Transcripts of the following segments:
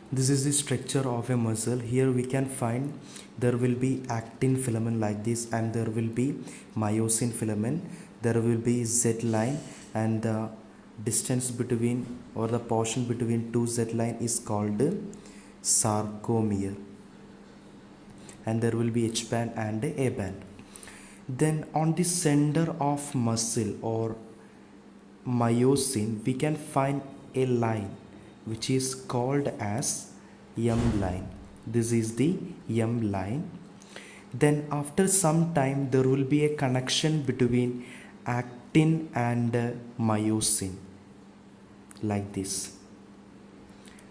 This is the structure of a muscle. Here we can find there will be actin filament like this, and there will be myosin filament. There will be Z line, and the distance between, or the portion between two Z line is called sarcomere, and there will be H band and A band. Then on the center of muscle or myosin we can find a line which is called as M line. This is the M line. Then after some time there will be a connection between actin and myosin like this,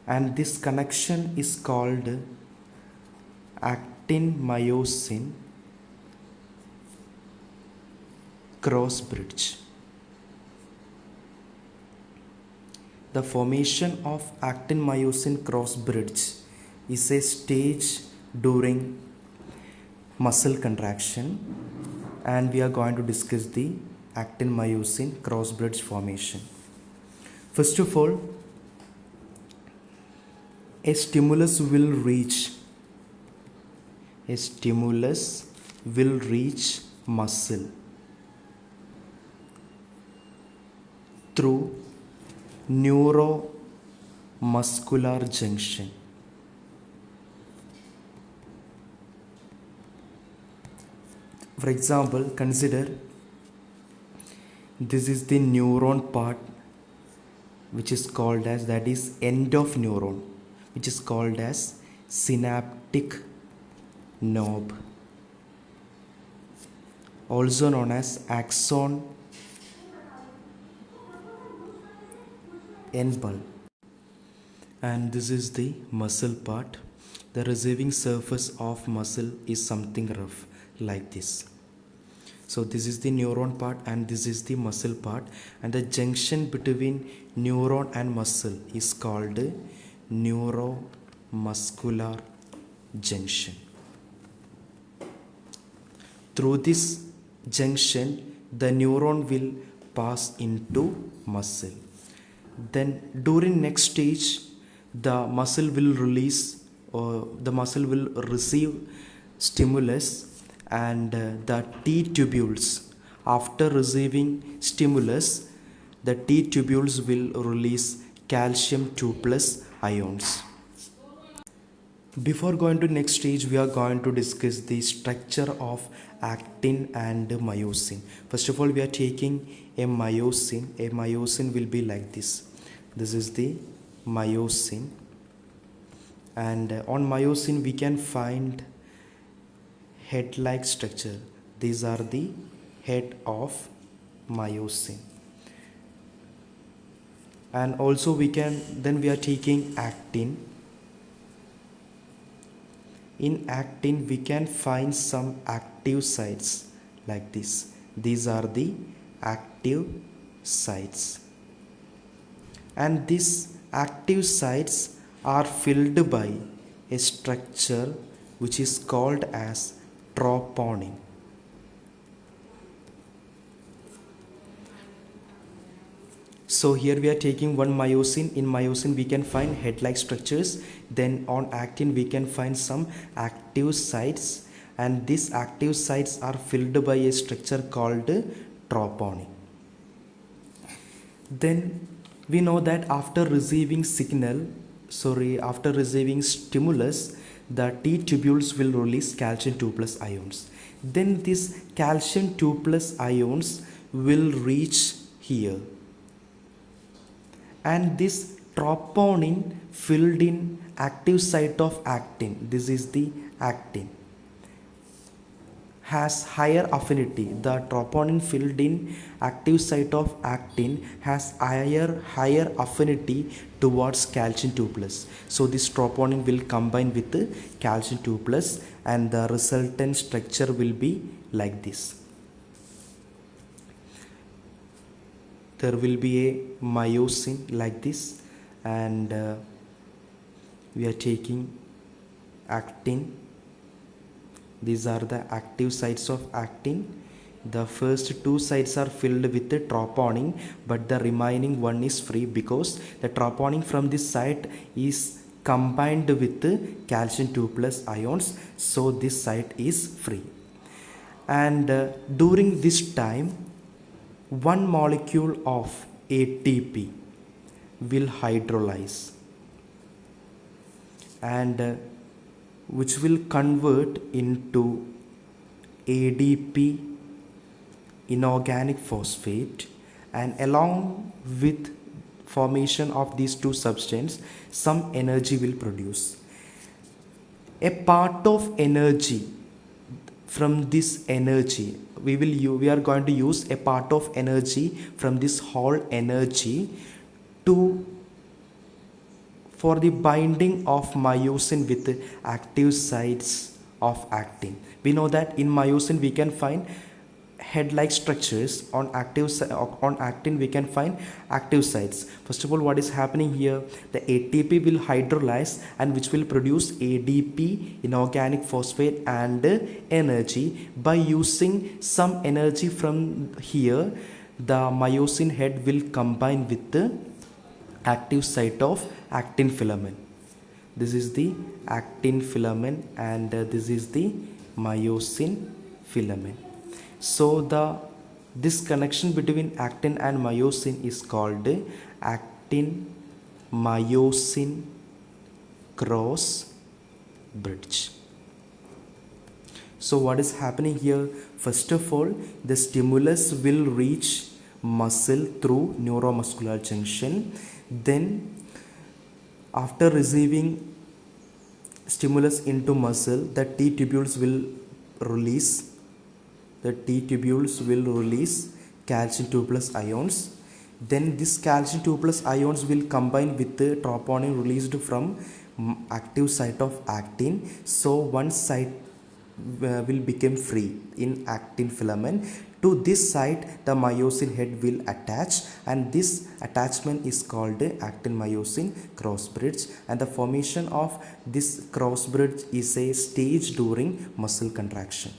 and this connection is called actin-myosin cross bridge. The formation of actin-myosin cross bridge is a stage during muscle contraction, and we are going to discuss the actin-myosin cross bridge formation. First of all, a stimulus will reach muscle through neuromuscular junction. For example, consider this is the neuron part which is called as, that is end of neuron, which is called as synaptic knob, also known as axon end bulb. And this is the muscle part. The receiving surface of muscle is something rough like this. So this is the neuron part and this is the muscle part, and the junction between neuron and muscle is called neuromuscular junction. Through this junction the neuron will pass into muscle. Then during next stage the muscle will release, or the muscle will receive stimulus, and the T tubules, after receiving stimulus, the T tubules will release calcium 2 plus ions. Before going to next stage, we are going to discuss the structure of actin and myosin. First of all, we are taking a myosin. A myosin will be like this. This is the myosin, and on myosin we can find head-like structure. These are the head of myosin. And also we are taking actin. In actin we can find some active sites like this. These are the active sites, and these active sites are filled by a structure which is called as troponin. So here we are taking one myosin. In myosin we can find head-like structures. Then on actin we can find some active sites, and these active sites are filled by a structure called troponin. Then we know that after receiving stimulus, the T tubules will release calcium 2 plus ions. Then these calcium 2 plus ions will reach here, and this troponin filled in active site of actin, this is the actin, has higher affinity. The troponin filled in active site of actin has higher affinity towards calcium 2 plus. So this troponin will combine with the calcium 2 plus, and the resultant structure will be like this. There will be a myosin like this, and we are taking actin. These are the active sites of actin. The first two sites are filled with the troponin, but the remaining one is free because the troponin from this site is combined with calcium 2 plus ions, so this site is free. And during this time, one molecule of ATP will hydrolyze, and which will convert into ADP, inorganic phosphate, and along with formation of these two substances, some energy will produce. A part of energy from this energy, we are going to use a part of energy from this whole energy for the binding of myosin with active sites of actin. We know that in myosin we can find head-like structures. On actin we can find active sites. First of all, what is happening here? The ATP will hydrolyze, and which will produce ADP, inorganic phosphate, and energy. By using some energy from here, the myosin head will combine with the active site of actin filament. This is the actin filament, and this is the myosin filament. So this connection between actin and myosin is called actin-myosin cross bridge. So what is happening here? First of all, the stimulus will reach muscle through neuromuscular junction. Then after receiving stimulus into muscle, the T tubules will release calcium 2 plus ions. Then this calcium 2 plus ions will combine with the troponin released from active site of actin. So one site will become free in actin filament. To this site, the myosin head will attach, and this attachment is called actin-myosin cross bridge, and the formation of this cross bridge is a stage during muscle contraction.